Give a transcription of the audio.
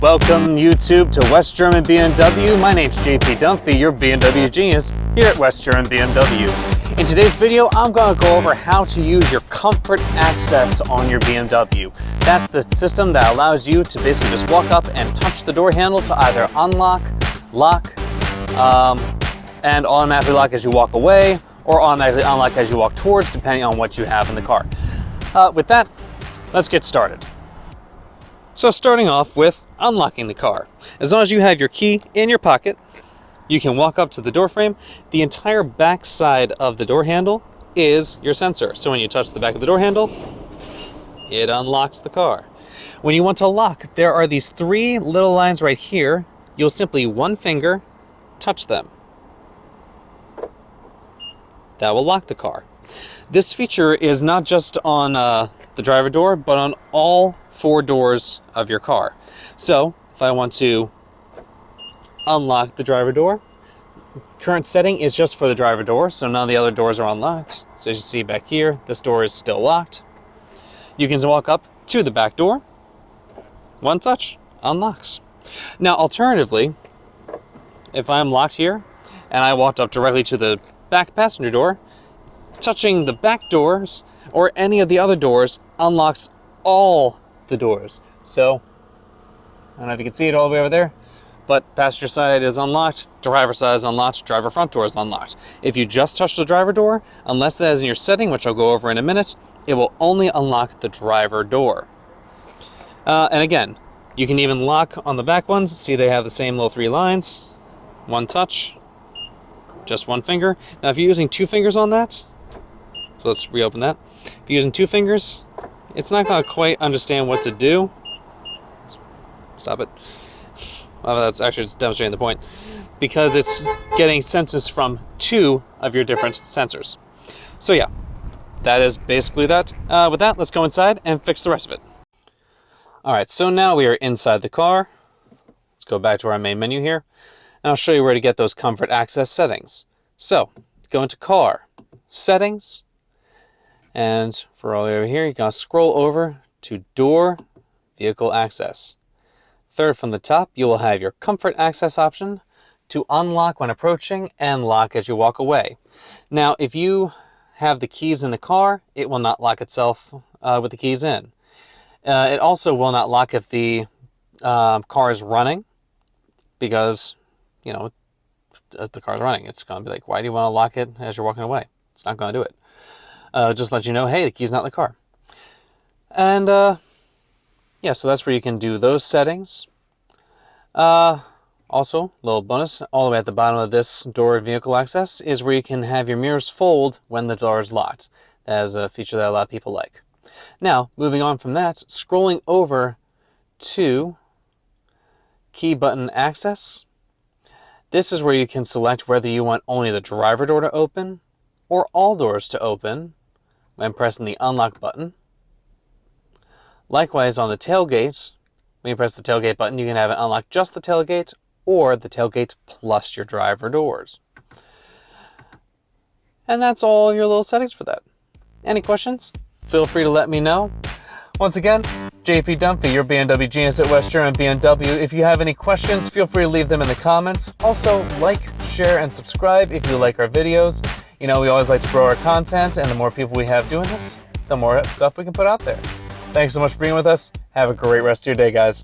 Welcome YouTube to West German BMW. My name's JP Dunphy, your BMW genius here at West German BMW. In today's video, I'm going to go over how to use your Comfort Access on your BMW. That's the system that allows you to basically just walk up and touch the door handle to either unlock, lock, and automatically lock as you walk away, or automatically unlock as you walk towards, depending on what you have in the car. With that, let's get started. So starting off with unlocking the car. As long as you have your key in your pocket, you can walk up to the door frame. The entire back side of the door handle is your sensor. So when you touch the back of the door handle, it unlocks the car. When you want to lock, there are these three little lines right here. You'll simply one finger touch them. That will lock the car. This feature is not just on the driver door, but on all four doors of your car. So if I want to unlock the driver door, current setting is just for the driver door, so none of the other doors are unlocked. So as you see back here, this door is still locked. You can walk up to the back door, one touch, unlocks. Now alternatively, if I'm locked here and I walked up directly to the back passenger door, touching the back doors or any of the other doors unlocks all the doors. So I don't know if you can see it all the way over there, but passenger side is unlocked, driver side is unlocked, driver front door is unlocked. If you just touch the driver door, unless that is in your setting, which I'll go over in a minute, it will only unlock the driver door. And again, you can even lock on the back ones. See, they have the same little three lines. One touch, just one finger. Now if you're using two fingers on that, so let's reopen that. If you're using two fingers, it's not going to quite understand what to do. Stop it. Well, that's actually just demonstrating the point, because it's getting senses from two of your different sensors. So yeah, that is basically that. With that, let's go inside and fix the rest of it. Alright, so now we are inside the car. Let's go back to our main menu here, and I'll show you where to get those Comfort Access settings. So, go into Car, Settings, and for all the way over here, you can scroll over to Door, Vehicle Access. Third from the top, you will have your Comfort Access option to unlock when approaching and lock as you walk away. Now, if you have the keys in the car, it will not lock itself with the keys in. It also will not lock if the car is running, because, you know, if the car is running, it's going to be like, why do you want to lock it as you're walking away? It's not going to do it. Just let you know, hey, the key's not in the car. And yeah, so that's where you can do those settings. Also, little bonus, all the way at the bottom of this door vehicle access is where you can have your mirrors fold when the door is locked. That is a feature that a lot of people like. Now, moving on from that, scrolling over to key button access. This is where you can select whether you want only the driver door to open or all doors to open when pressing the unlock button. Likewise, on the tailgate, when you press the tailgate button, you can have it unlock just the tailgate or the tailgate plus your driver doors. And that's all your little settings for that. Any questions? Feel free to let me know. Once again, JP Dunphy, your BMW genius at West German BMW. If you have any questions, feel free to leave them in the comments. Also, like, share, and subscribe if you like our videos. You know, we always like to grow our content, and the more people we have doing this, the more stuff we can put out there. Thanks so much for being with us. Have a great rest of your day, guys.